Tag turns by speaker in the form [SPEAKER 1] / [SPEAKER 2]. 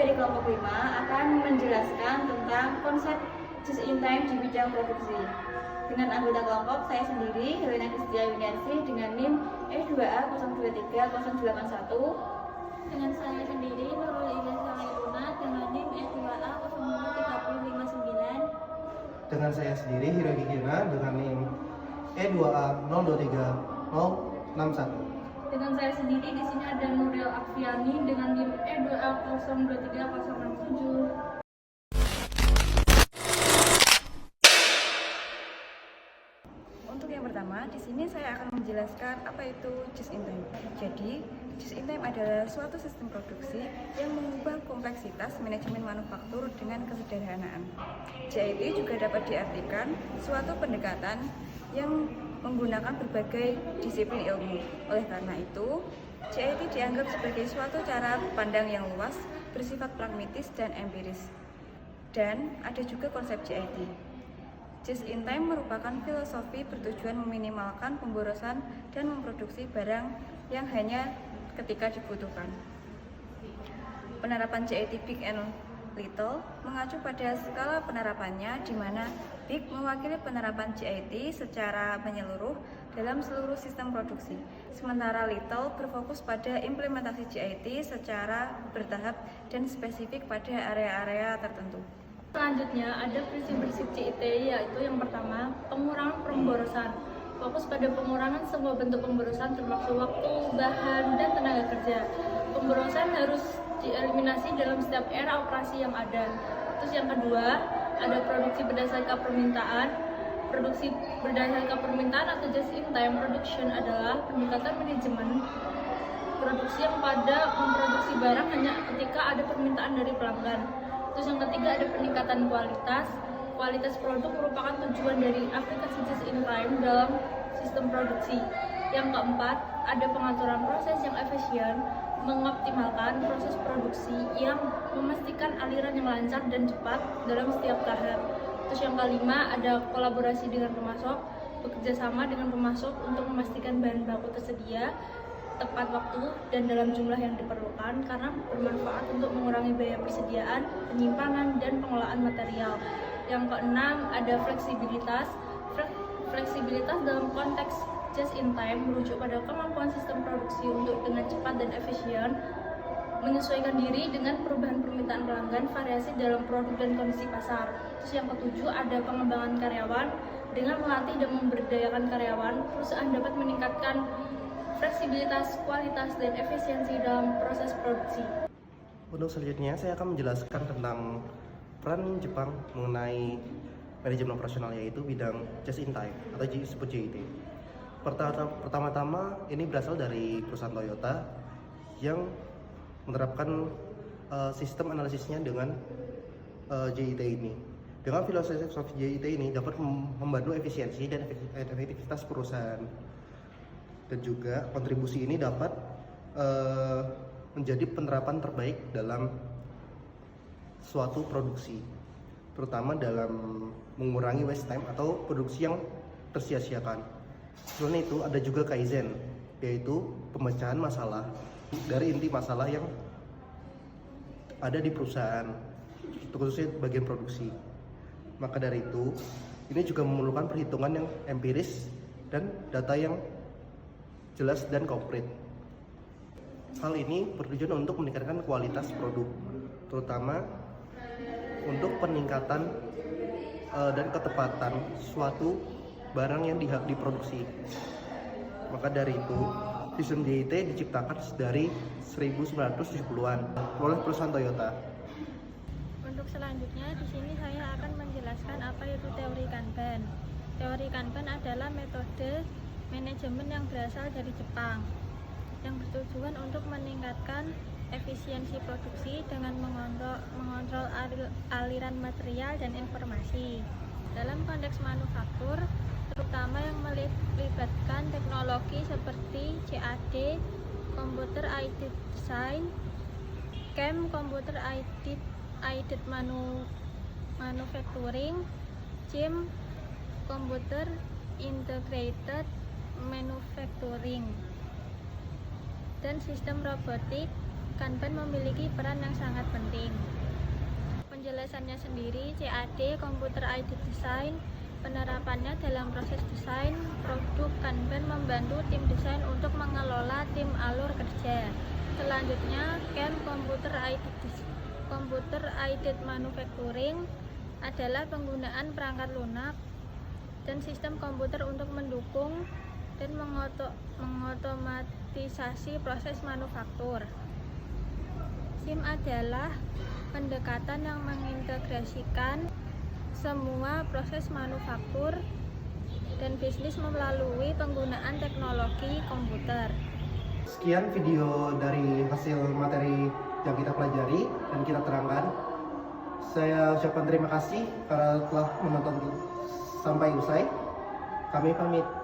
[SPEAKER 1] dari kelompok 5 akan menjelaskan tentang konsep just in time di bidang produksi. Dengan anggota kelompok saya sendiri, Helena Kristia Winiarsi dengan NIM E2A023 081.
[SPEAKER 2] Dengan saya sendiri, Nurul Ida Salailuna dengan NIM E2A02359.
[SPEAKER 3] Dengan saya sendiri, Hiroki Kina dengan NIM E2A023 061.
[SPEAKER 2] Dengan saya sendiri di sini ada Nuril Akfiani dengan NIM E2A023 067.
[SPEAKER 1] Untuk yang pertama, di sini saya akan menjelaskan apa itu just in time. Jadi, just in time adalah suatu sistem produksi yang mengubah kompleksitas manajemen manufaktur dengan kesederhanaan. JIT juga dapat diartikan suatu pendekatan yang menggunakan berbagai disiplin ilmu. Oleh karena itu, JIT dianggap sebagai suatu cara pandang yang luas, bersifat pragmatis dan empiris. Dan ada juga konsep JIT. Just in time merupakan filosofi bertujuan meminimalkan pemborosan dan memproduksi barang yang hanya ketika dibutuhkan. Penerapan JIT Big and Little mengacu pada skala penerapannya, di mana Big mewakili penerapan JIT secara menyeluruh dalam seluruh sistem produksi, sementara Little berfokus pada implementasi JIT secara bertahap dan spesifik pada area-area tertentu.
[SPEAKER 2] Selanjutnya ada prinsip-prinsip JIT, yaitu yang pertama, pengurangan pemborosan. Fokus pada pengurangan semua bentuk pemborosan termasuk waktu, bahan, dan tenaga kerja. Pemborosan harus dieliminasi dalam setiap era operasi yang ada. Terus yang kedua, ada produksi berdasarkan permintaan. Produksi berdasarkan permintaan atau just in time production adalah peningkatan manajemen produksi yang pada memproduksi barang hanya ketika ada permintaan dari pelanggan. Terus yang ketiga ada peningkatan kualitas. Kualitas produk merupakan tujuan dari aplikasi just in time dalam sistem produksi. Yang keempat ada pengaturan proses yang efisien, mengoptimalkan proses produksi yang memastikan aliran yang lancar dan cepat dalam setiap tahap. Terus yang kelima ada kolaborasi dengan pemasok, bekerja sama dengan pemasok untuk memastikan bahan baku tersedia tepat waktu dan dalam jumlah yang diperlukan karena bermanfaat untuk mengurangi biaya persediaan, penyimpanan, dan pengelolaan material. Yang keenam ada fleksibilitas. Fleksibilitas dalam konteks just in time merujuk pada kemampuan sistem produksi untuk dengan cepat dan efisien menyesuaikan diri dengan perubahan permintaan pelanggan, variasi dalam produk dan kondisi pasar. Terus yang ketujuh ada pengembangan karyawan. Dengan melatih dan memberdayakan karyawan, perusahaan dapat meningkatkan fleksibilitas, kualitas, dan efisiensi dalam proses produksi.
[SPEAKER 3] Untuk selanjutnya, saya akan menjelaskan tentang peran Jepang mengenai manajemen operasional, yaitu bidang just in time atau disebut JIT. Pertama-tama ini berasal dari perusahaan Toyota yang menerapkan sistem analisisnya dengan JIT ini. Dengan filosofi JIT ini dapat membantu efisiensi dan efektivitas perusahaan. Dan juga kontribusi ini dapat menjadi penerapan terbaik dalam suatu produksi, terutama dalam mengurangi waste time atau produksi yang tersia-siakan. Selain itu ada juga Kaizen, yaitu pemecahan masalah dari inti masalah yang ada di perusahaan, khususnya bagian produksi. Maka dari itu, ini juga memerlukan perhitungan yang empiris dan data yang jelas dan konkret. Hal ini bertujuan untuk meningkatkan kualitas produk, terutama untuk peningkatan dan ketepatan suatu barang yang diproduksi. Maka dari itu, sistem JIT diciptakan dari 1970-an oleh perusahaan Toyota.
[SPEAKER 2] Untuk selanjutnya, di sini saya akan menjelaskan apa itu teori Kanban. Teori Kanban adalah metode manajemen yang berasal dari Jepang yang bertujuan untuk meningkatkan efisiensi produksi dengan mengontrol aliran material dan informasi dalam konteks manufaktur, terutama yang melibatkan teknologi seperti CAD, Computer Aided Design, CAM, Computer Aided Manufacturing, CIM, Computer Integrated Manufacturing, dan sistem robotik
[SPEAKER 4] Kanban memiliki peran yang sangat penting. Penjelasannya sendiri, CAD, Computer Aided Design, penerapannya dalam proses desain produk. Kanban membantu tim desain untuk mengelola tim alur kerja. Selanjutnya, CAM, Computer Aided Manufacturing adalah penggunaan perangkat lunak dan sistem komputer untuk mendukung dan mengotomatisasi proses manufaktur. SIM adalah pendekatan yang mengintegrasikan semua proses manufaktur dan bisnis melalui penggunaan teknologi komputer.
[SPEAKER 3] Sekian video dari hasil materi yang kita pelajari dan kita terangkan. Saya ucapkan terima kasih karena telah menonton sampai usai. Kami pamit.